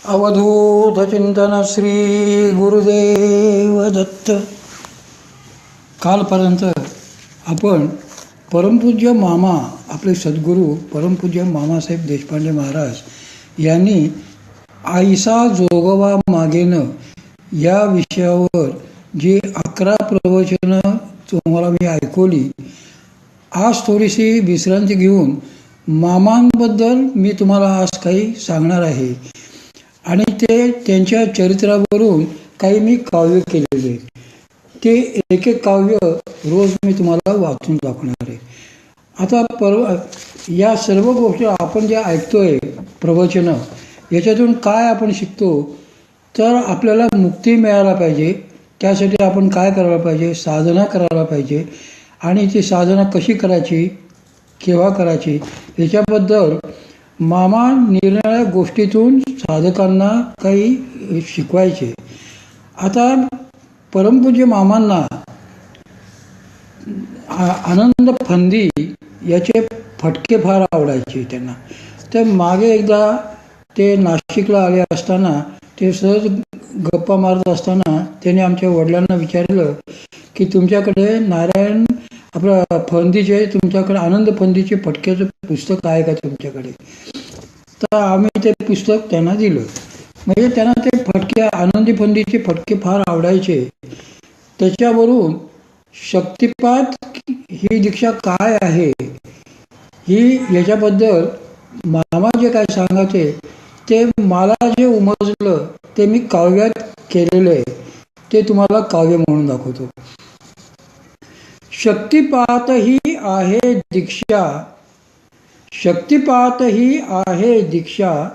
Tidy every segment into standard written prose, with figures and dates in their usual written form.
अवधूत चिंतन श्री गुरुदेव दत्त. कालपर्यंत आपण परमपूज्य मामा आपले सद्गुरू परमपूज्य मामासाहेब देशपांडे महाराज यांनी आईसा जोगवा मागेनं या विषयावर जी 11 प्रवचनं तुम्हाला मी ऐकवली. आज थोडीशी विश्रांती घेऊन मामांबद्दल मी तुम्हाला आज काही सांगणार आहे आणि त्यांच्या चरित्रावरून काही मी काव्य केलेले. ते एक एक काव्य रोज मी तुम्हाला वाचून दाखवणार आहे. आता या सर्व गोष्टी आपण ज्या ऐकतोय प्रवचनं, याच्यातून काय आपण शिकतो तर आपल्याला मुक्ती मिळायला पाहिजे. त्यासाठी आपण काय करायला पाहिजे, साधना करायला पाहिजे. आणि ती साधना कशी करायची, केव्हा करायची, याच्याबद्दल मामा निरनिराळ्या गोष्टीतून साधकांना काही शिकवायचे. आता परमपूज्य मामांना आनंद फंदी याचे फटके फार आवडायचे त्यांना. तर मागे एकदा ते नाशिकला आले असताना ते सहज गप्पा मारत असताना त्याने आमच्या वडिलांना विचारलं की तुमच्याकडे नारायण आपलं फंदीचे, तुमच्याकडे आनंद फंदीचे फटक्याचं पुस्तक आहे का तुमच्याकडे. तर आम्ही ते पुस्तक त्यांना दिलं. म्हणजे त्यांना ते फटके, आनंदी फंदीचे फटके फार आवडायचे. त्याच्यावरून शक्तिपात ही दीक्षा काय आहे ही याच्याबद्दल मामा जे काय सांगायचे ते मला जे उमजलं ते मी काव्यात केलेलं आहे. ते तुम्हाला काव्य म्हणून दाखवतो. शक्तिपात ही आहे दीक्षा, शक्तिपात ही आहे दीक्षा,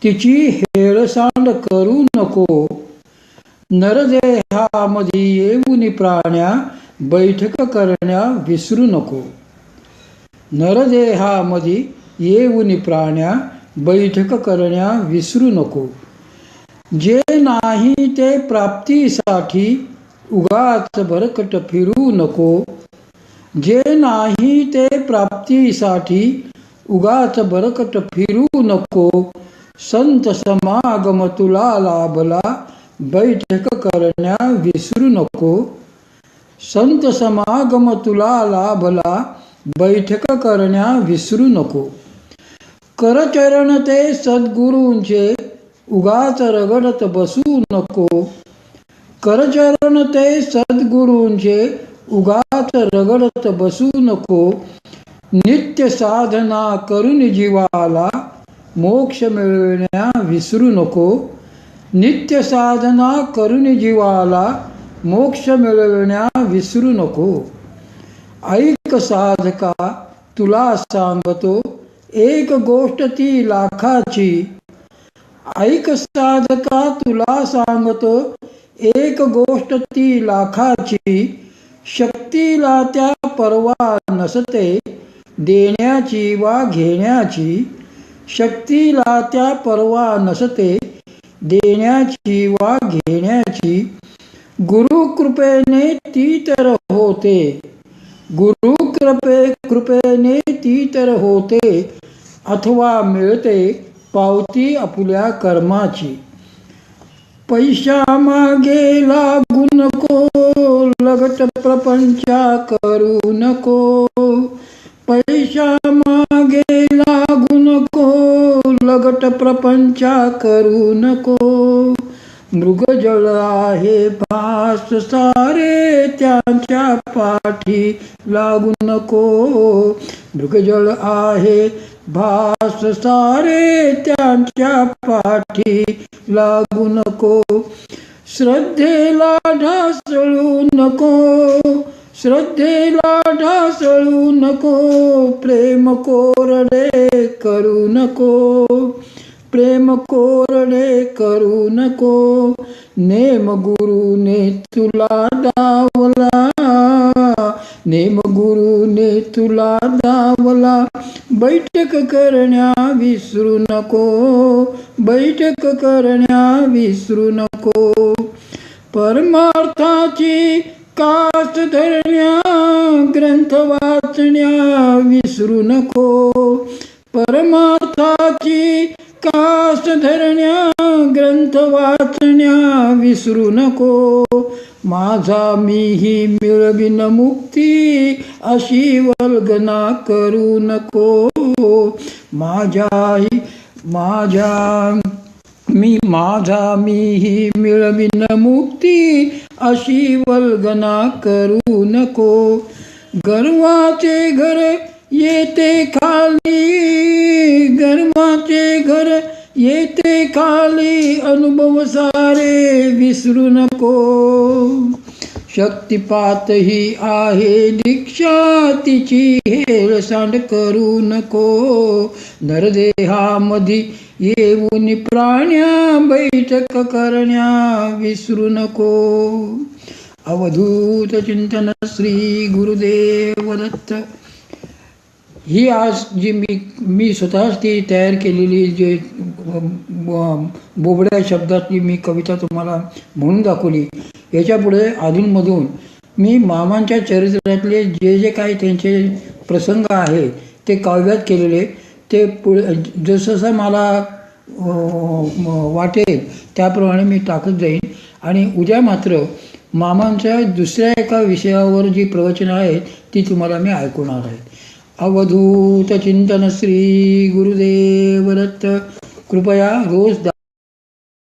तिची हेळसांड करू नको. नरदेहामध्ये येऊन प्राण्या बैठक करण्या विसरू नको. नरदेहामध्ये येऊन प्राण्या बैठक करण्या विसरू नको. जे नाही ते प्राप्तीसाठी उगाच भरकट फिरू नको. जे नाही ते प्राप्तीसाठी उगाच भरकट फिरू नको. संत समागम तुला लाभला बैठक करण्या विसरू नको. संत समागम तुला लाभला बैठक करण्या विसरू नको. करचरण ते सद्गुरूंचे उगाच रगडत बसू नको. करचरण ते सद्गुरूंचे उगाच रगडत बसू नको. नित्य साधना करून जीवाला मोक्ष मिळविण्या विसरू नको. नित्य साधना करून जीवाला मोक्ष मिळविण्या विसरू नको. ऐक साधका तुला सांगतो एक गोष्ट ती लाखाची. ऐक साधका तुला सांगतो एक गोष्ट ती लाखाची. शक्तीला त्या परवा नसते देण्याची वा घेण्याची. शक्तीला त्या परवा नसते देण्याची वा घेण्याची. गुरुकृपेने ती तर होते. गुरुकृपेने ती तर होते. अथवा मिळते पावती आपुल्या कर्माची. पैशा मागे लागू नको लगट प्रपंचा करू नको. पैशा मागे लागू नको लगट प्रपंचा करू नको. मृगजळ आहे भास सारे त्यांच्या पाठी लागू नको. मृगजळ आहे भास सारे त्यांच्या पाठी लागू नको. श्रद्धेला ढासळू नको. श्रद्धेला ढासळू नको. प्रेम कोरडे करू नको. प्रेम कोरडे करू नको. नेम गुरुने तुला दावला. नेम गुरुने तुला दावला. बैठक करण्या विसरू नको. बैठक करण्या विसरू नको. परमार्थाची कास धरण्या ग्रंथ वाचण्या विसरू नको. परमार्थाची कास धरण्या ग्रंथ वाचण्या विसरू नको, माझा मीही मिळविन मुक्ती, अशी वल्गना करू नको. माझा मीही मिळविन मुक्ती, अशी वल्गना करू नको. गर्वाचे घर येते खाली, गर्वाचे घर येते खाली, अनुभव सारे विसरू नको. शक्तिपात ही आहे दीक्षा, तिची हेळसांड करू नको. नरदेहामधी येऊन प्राण्या, बैठक करण्या विसरू नको. अवधूत चिंतन श्री गुरुदेव दत्त. ही आज जी मी स्वतःच ती तयार केलेली जे बोबड्या शब्दातली मी कविता तुम्हाला म्हणून दाखवली. याच्यापुढे अधूनमधून मी मामांच्या चरित्रातले जे जे काही त्यांचे प्रसंग आहेत ते काव्यात केलेले, ते जसं मला वाटेल त्याप्रमाणे मी टाकत जाईन. आणि उद्या मात्र मामांच्या दुसऱ्या एका विषयावर जी प्रवचनं आहेत ती तुम्हाला मी ऐकवणार आहे. अवधूत चिंतन श्री गुरुदेव दत्त. कृपया रोज